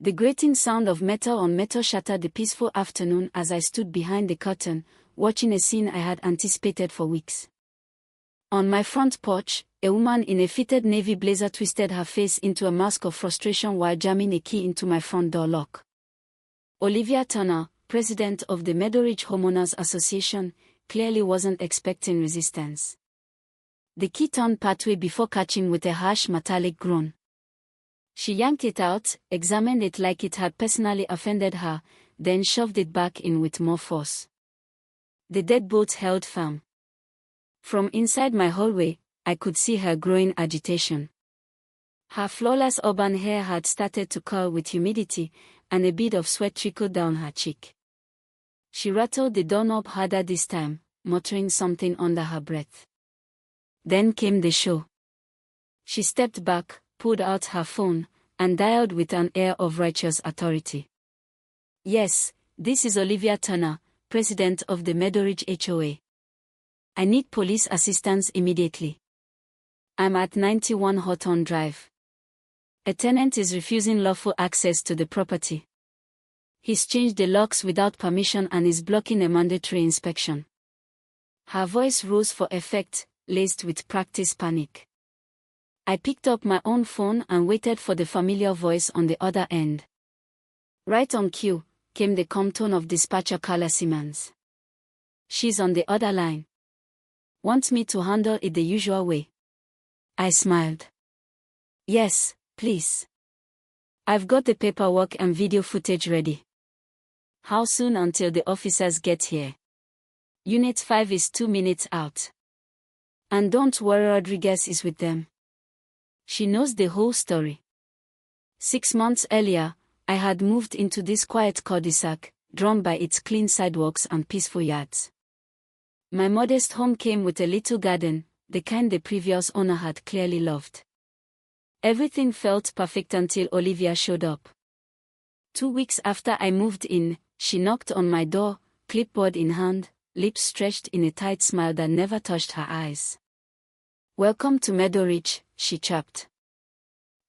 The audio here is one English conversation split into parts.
The grating sound of metal on metal shattered the peaceful afternoon as I stood behind the curtain, watching a scene I had anticipated for weeks. On my front porch, a woman in a fitted navy blazer twisted her face into a mask of frustration while jamming a key into my front door lock. Olivia Turner, president of the Meadow Ridge Homeowners Association, clearly wasn't expecting resistance. The key turned partway before catching with a harsh metallic groan. She yanked it out, examined it like it had personally offended her, then shoved it back in with more force. The deadbolt held firm. From inside my hallway, I could see her growing agitation. Her flawless auburn hair had started to curl with humidity, and a bead of sweat trickled down her cheek. She rattled the doorknob harder this time, muttering something under her breath. Then came the show. She stepped back, pulled out her phone, and dialed with an air of righteous authority. "Yes, this is Olivia Turner, president of the Meadow Ridge HOA. I need police assistance immediately. I'm at 91 Hawthorne Drive. A tenant is refusing lawful access to the property. He's changed the locks without permission and is blocking a mandatory inspection." Her voice rose for effect, laced with practiced panic. I picked up my own phone and waited for the familiar voice on the other end. Right on cue, came the calm tone of dispatcher Carla Simmons. "She's on the other line. Want me to handle it the usual way?" I smiled. "Yes, please. I've got the paperwork and video footage ready." "How soon until the officers get here?" "Unit 5 is 2 minutes out. And don't worry, Rodriguez is with them." She knows the whole story. 6 months earlier, I had moved into this quiet cul-de-sac, drawn by its clean sidewalks and peaceful yards. My modest home came with a little garden, the kind the previous owner had clearly loved. Everything felt perfect until Olivia showed up. 2 weeks after I moved in, she knocked on my door, clipboard in hand, lips stretched in a tight smile that never touched her eyes. "Welcome to Meadow Ridge," she chirped.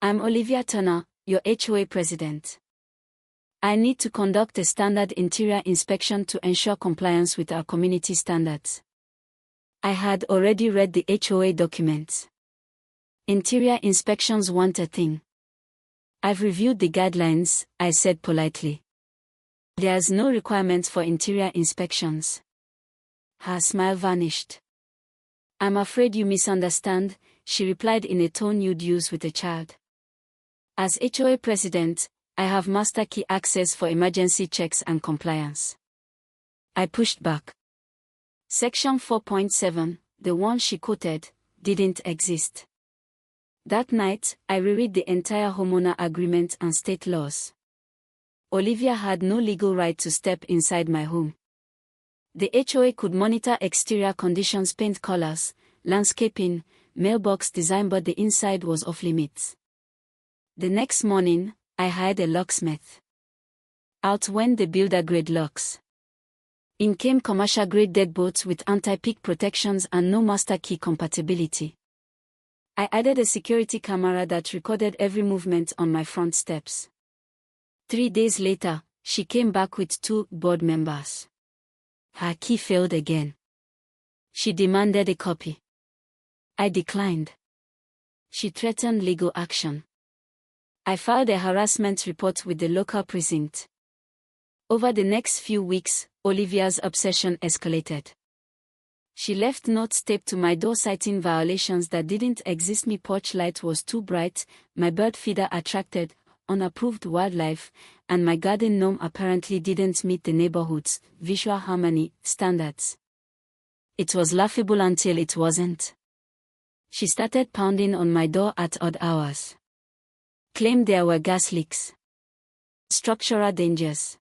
"I'm Olivia Turner, your HOA president. I need to conduct a standard interior inspection to ensure compliance with our community standards." I had already read the HOA documents. "Interior inspections weren't a thing." "I've reviewed the guidelines," I said politely. "There's no requirement for interior inspections." Her smile vanished. "I'm afraid you misunderstand," she replied in a tone you'd use with a child. "As HOA president, I have master key access for emergency checks and compliance." I pushed back. Section 4.7, the one she quoted, didn't exist. That night, I reread the entire homeowner agreement and state laws. Olivia had no legal right to step inside my home. The HOA could monitor exterior conditions, paint colors, landscaping, mailbox design, but the inside was off limits. The next morning, I hired a locksmith. Out went the builder-grade locks. In came commercial-grade deadbolts with anti-peek protections and no master key compatibility. I added a security camera that recorded every movement on my front steps. 3 days later, she came back with 2 board members. Her key failed again. She demanded a copy. I declined. She threatened legal action. I filed a harassment report with the local precinct. Over the next few weeks, Olivia's obsession escalated. She left notes taped to my door citing violations that didn't exist. My porch light was too bright, my bird feeder attracted unapproved wildlife, and my garden gnome apparently didn't meet the neighborhood's visual harmony standards. It was laughable until it wasn't. She started pounding on my door at odd hours. Claimed there were gas leaks, structural dangers,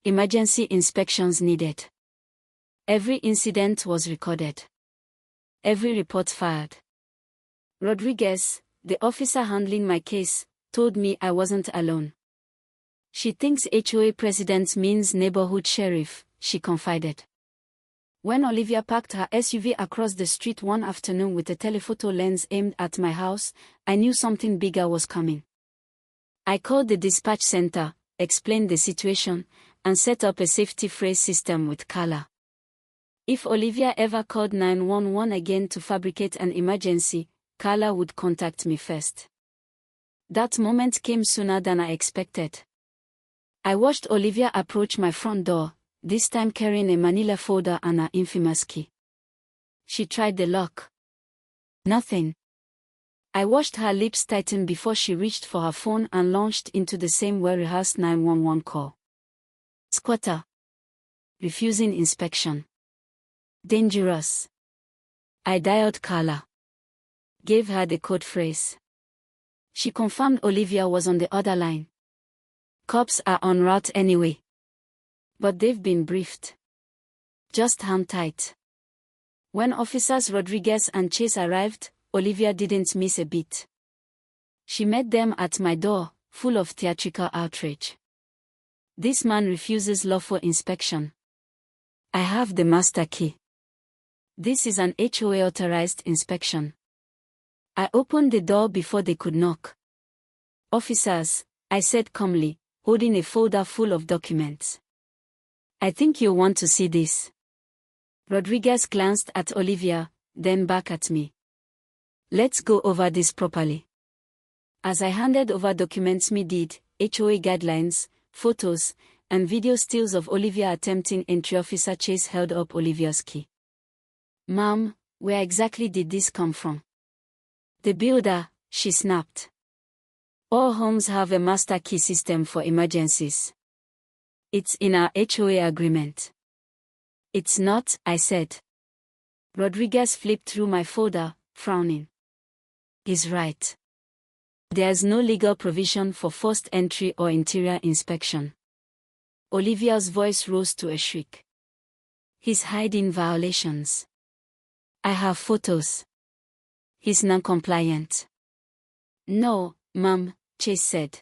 emergency inspections needed. Every incident was recorded. Every report filed. Rodriguez, the officer handling my case, told me I wasn't alone. "She thinks HOA president means neighborhood sheriff," she confided. When Olivia parked her SUV across the street one afternoon with a telephoto lens aimed at my house, I knew something bigger was coming. I called the dispatch center, explained the situation, and set up a safety phrase system with Carla. If Olivia ever called 911 again to fabricate an emergency, Carla would contact me first. That moment came sooner than I expected. I watched Olivia approach my front door, this time carrying a manila folder and her infamous key. She tried the lock. Nothing. I watched her lips tighten before she reached for her phone and launched into the same well-rehearsed 911 call. Squatter. Refusing inspection. Dangerous. I dialed Carla. Gave her the code phrase. She confirmed Olivia was on the other line. Cops are en route anyway. But they've been briefed. Just hang tight. When officers Rodriguez and Chase arrived, Olivia didn't miss a beat. She met them at my door, full of theatrical outrage. This man refuses lawful inspection. I have the master key. This is an HOA-authorized inspection. I opened the door before they could knock. Officers, I said calmly, holding a folder full of documents. I think you'll want to see this. Rodriguez glanced at Olivia, then back at me. Let's go over this properly. As I handed over documents me did, HOA guidelines, photos, and video stills of Olivia attempting entry, Officer Chase held up Olivia's key. Ma'am, where exactly did this come from? The builder, she snapped. All homes have a master key system for emergencies. It's in our HOA agreement. It's not, I said. Rodriguez flipped through my folder, frowning. He's right. There's no legal provision for forced entry or interior inspection. Olivia's voice rose to a shriek. He's hiding violations. I have photos. He's non-compliant. No, ma'am, Chase said.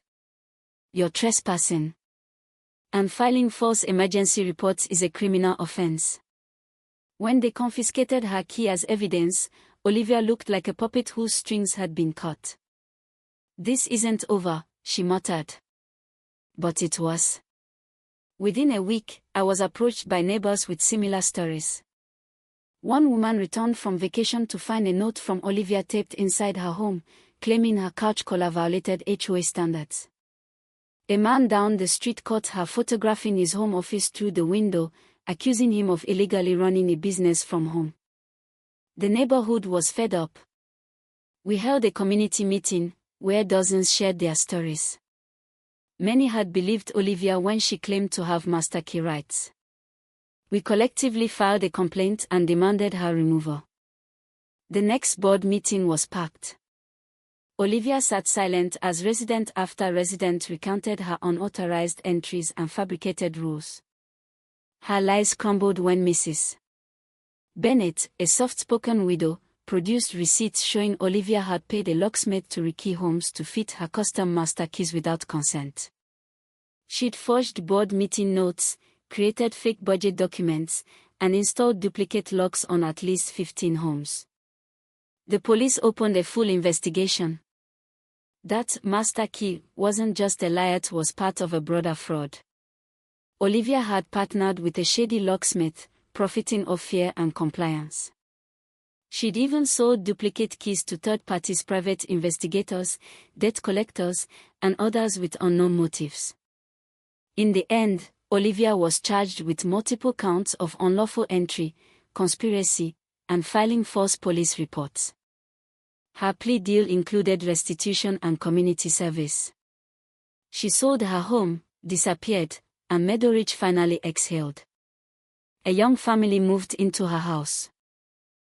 You're trespassing. And filing false emergency reports is a criminal offense. When they confiscated her key as evidence, Olivia looked like a puppet whose strings had been cut. This isn't over, she muttered. But it was. Within a week, I was approached by neighbors with similar stories. One woman returned from vacation to find a note from Olivia taped inside her home, claiming her couch collar violated HOA standards. A man down the street caught her photographing his home office through the window, accusing him of illegally running a business from home. The neighborhood was fed up. We held a community meeting, where dozens shared their stories. Many had believed Olivia when she claimed to have master key rights. We collectively filed a complaint and demanded her removal. The next board meeting was packed. Olivia sat silent as resident after resident recounted her unauthorized entries and fabricated rules. Her lies crumbled when Mrs. Bennett, a soft-spoken widow, produced receipts showing Olivia had paid a locksmith to rekey homes to fit her custom master keys without consent. She'd forged board meeting notes, created fake budget documents, and installed duplicate locks on at least 15 homes. The police opened a full investigation. That master key wasn't just a lie, it was part of a broader fraud. Olivia had partnered with a shady locksmith, profiting off fear and compliance. She'd even sold duplicate keys to third parties, private investigators, debt collectors, and others with unknown motives. In the end, Olivia was charged with multiple counts of unlawful entry, conspiracy, and filing false police reports. Her plea deal included restitution and community service. She sold her home, disappeared, and Meadow Ridge finally exhaled. A young family moved into her house.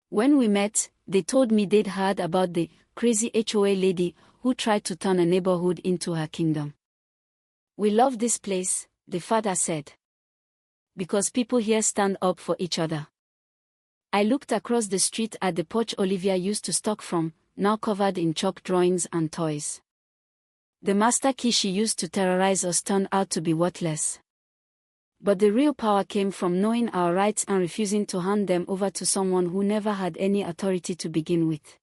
When we met, they told me they'd heard about the crazy HOA lady who tried to turn a neighborhood into her kingdom. We love this place, the father said. Because people here stand up for each other. I looked across the street at the porch Olivia used to stock from, now covered in chalk drawings and toys. The master key she used to terrorize us turned out to be worthless. But the real power came from knowing our rights and refusing to hand them over to someone who never had any authority to begin with.